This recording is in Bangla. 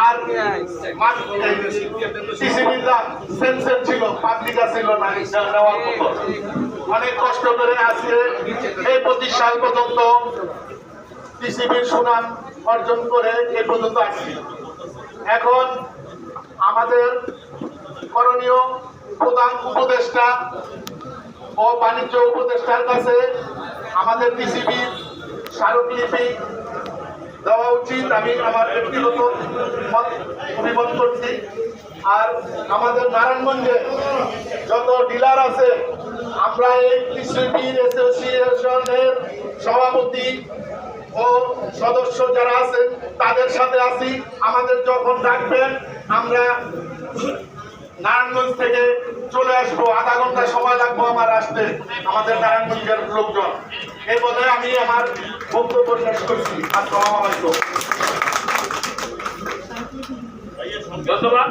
আর সেন্সের ছিল, পাবলিকা ছিল না, নেওয়ার মতো অনেক কষ্ট করে আজকে এই 25 সাল পর্যন্ত টিসিবির সুনাম অর্জন করে এই পর্যন্ত আসছি। এখন আমাদের করণীয় প্রধান উপদেষ্টা ও বাণিজ্য উপদেষ্টার কাছে আমাদের টিসিবির স্মারকলিপি দেওয়া উচিত। আমি আমার ব্যক্তিগত অভিমত করছি। আর আমাদের নারায়ণগঞ্জে যত ডিলার আছে, আমরা এই টিসিবির অ্যাসোসিয়েশনের সভাপতি ও সদস্য যারা আছেন তাদের সাথে আছি। আমাদের যখন ডাকবেন আমরা নারায়ণগঞ্জ থেকে চলে আসবো, আধা ঘন্টা সময় লাগবো আমার আসতে, আমাদের নারায়ণগঞ্জের লোকজন। এই বলে আমি আমার বক্তব্য শেষ করছি। আসসালামু আলাইকুম। ধন্যবাদ।